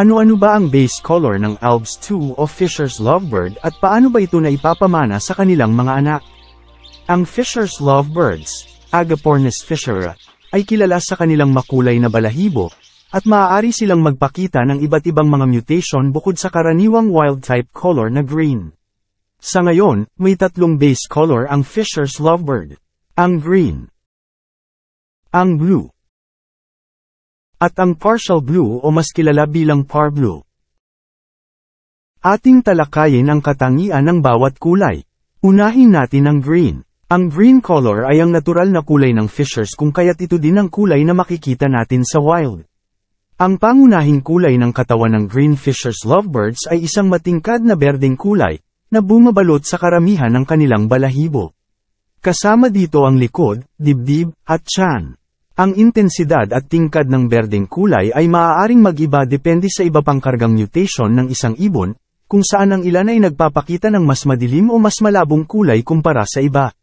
Ano-ano ba ang base color ng Alps 2 o Fisher's Lovebird at paano ba ito na ipapamana sa kanilang mga anak? Ang Fisher's Lovebirds, Agapornis fischera, ay kilala sa kanilang makulay na balahibo, at maaari silang magpakita ng iba't ibang mga mutation bukod sa karaniwang wild-type color na green. Sa ngayon, may tatlong base color ang Fisher's Lovebird. Ang green, ang blue, at ang partial blue o mas kilala bilang parblue. Ating talakayin ang katangian ng bawat kulay. Unahin natin ang green. Ang green color ay ang natural na kulay ng fishers kung kaya't ito din ang kulay na makikita natin sa wild. Ang pangunahing kulay ng katawan ng green Fisher's Lovebirds ay isang matingkad na berdeng kulay, na bumabalot sa karamihan ng kanilang balahibo. Kasama dito ang likod, dibdib, at tiyan. Ang intensidad at tingkad ng berdeng kulay ay maaaring mag-iba depende sa iba pang kargang mutation ng isang ibon, kung saan ang ilan ay nagpapakita ng mas madilim o mas malabong kulay kumpara sa iba.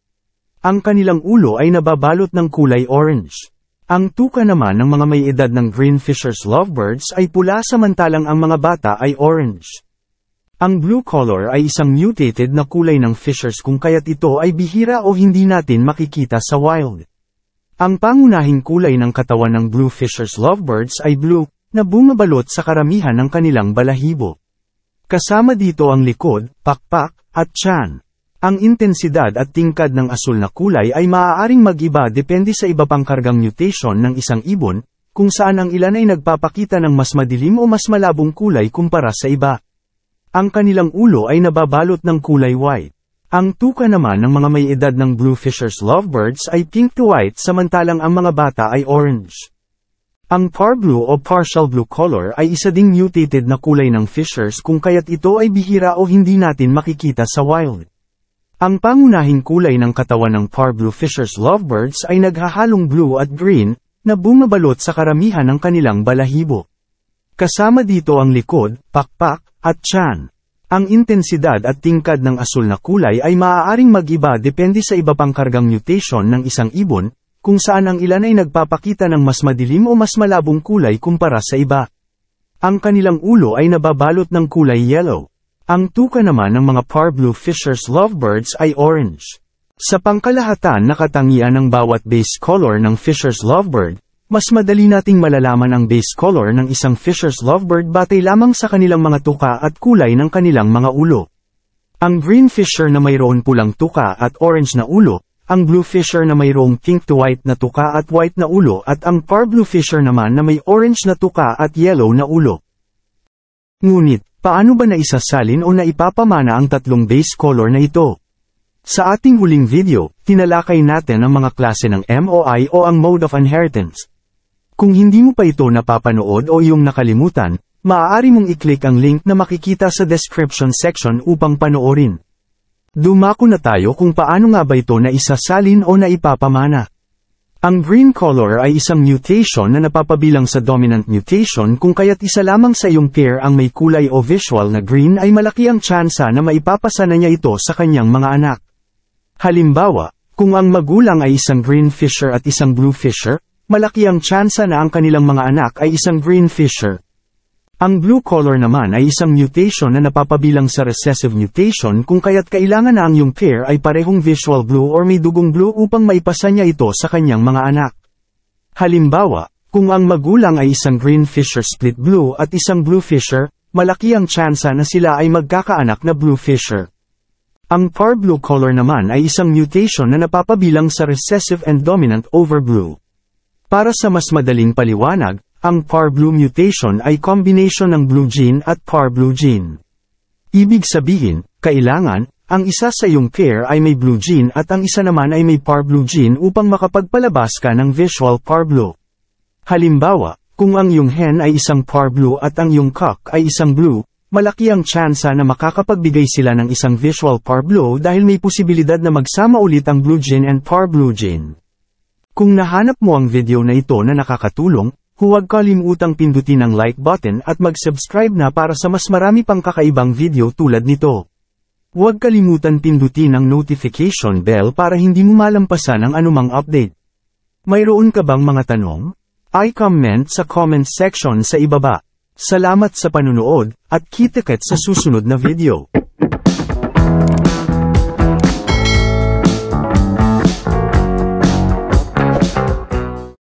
Ang kanilang ulo ay nababalot ng kulay orange. Ang tuka naman ng mga may edad ng green Fisher's Lovebirds ay pula samantalang ang mga bata ay orange. Ang blue color ay isang mutated na kulay ng fishers kung kaya't ito ay bihira o hindi natin makikita sa wild. Ang pangunahing kulay ng katawan ng blue Fisher's Lovebirds ay blue, na bumabalot sa karamihan ng kanilang balahibo. Kasama dito ang likod, pakpak, at tiyan. Ang intensidad at tingkad ng asul na kulay ay maaaring mag-iba depende sa iba pang kargang mutation ng isang ibon, kung saan ang ilan ay nagpapakita ng mas madilim o mas malabong kulay kumpara sa iba. Ang kanilang ulo ay nababalot ng kulay white. Ang tuka naman ng mga may edad ng blue Fisher's Lovebirds ay pink to white samantalang ang mga bata ay orange. Ang parblue o partial blue color ay isa ding mutated na kulay ng fishers kung kaya't ito ay bihira o hindi natin makikita sa wild. Ang pangunahing kulay ng katawan ng parblue Fisher's Lovebirds ay naghahalong blue at green, na bumabalot sa karamihan ng kanilang balahibo. Kasama dito ang likod, pakpak, at tiyan. Ang intensidad at tingkad ng asul na kulay ay maaaring mag-iba depende sa iba pang kargang mutation ng isang ibon, kung saan ang ilan ay nagpapakita ng mas madilim o mas malabong kulay kumpara sa iba. Ang kanilang ulo ay nababalot ng kulay yellow. Ang tuka naman ng mga parblue Fisher's Lovebirds ay orange. Sa pangkalahatan na katangian ng bawat base color ng Fisher's Lovebird, mas madali nating malalaman ang base color ng isang Fisher's Lovebird batay lamang sa kanilang mga tuka at kulay ng kanilang mga ulo. Ang green fisher na mayroon pulang tuka at orange na ulo, ang blue fisher na mayroong pink to white na tuka at white na ulo at ang parblue fisher naman na may orange na tuka at yellow na ulo. Ngunit, paano ba naisasalin o naipapamana ang tatlong base color na ito? Sa ating huling video, tinalakay natin ang mga klase ng MOI o ang mode of inheritance. Kung hindi mo pa ito napapanood o iyong nakalimutan, maaari mong i-click ang link na makikita sa description section upang panoorin. Dumako na tayo kung paano nga ba ito na isasalin o naipapamana. Ang green color ay isang mutation na napapabilang sa dominant mutation kung kaya't isa lamang sa iyong pair ang may kulay o visual na green ay malaki ang tsansa na maipapasa na niya ito sa kanyang mga anak. Halimbawa, kung ang magulang ay isang green fisher at isang blue fisher, malaki ang tsansa na ang kanilang mga anak ay isang green fisher. Ang blue color naman ay isang mutation na napapabilang sa recessive mutation kung kaya't kailangan na ang iyong pair ay parehong visual blue or may dugong blue upang maipasa niya ito sa kanyang mga anak. Halimbawa, kung ang magulang ay isang green fisher split blue at isang blue fisher, malaki ang tsansa na sila ay magkakaanak na blue fisher. Ang parblue color naman ay isang mutation na napapabilang sa recessive and dominant over blue. Para sa mas madaling paliwanag, ang parblue mutation ay combination ng blue gene at parblue gene. Ibig sabihin, kailangan, ang isa sa iyong pair ay may blue gene at ang isa naman ay may parblue gene upang makapagpalabas ka ng visual parblue. Halimbawa, kung ang iyong hen ay isang parblue at ang iyong cock ay isang blue, malaki ang tsansa na makakapagbigay sila ng isang visual parblue dahil may posibilidad na magsama ulit ang blue gene and parblue gene. Kung nahanap mo ang video na ito na nakakatulong, huwag kalimutang pindutin ang like button at mag-subscribe na para sa mas marami pang kakaibang video tulad nito. Huwag kalimutan pindutin ang notification bell para hindi mo malampasan ang anumang update. Mayroon ka bang mga tanong? I-comment sa comment section sa ibaba. Salamat sa panunood, at kita-kits sa susunod na video.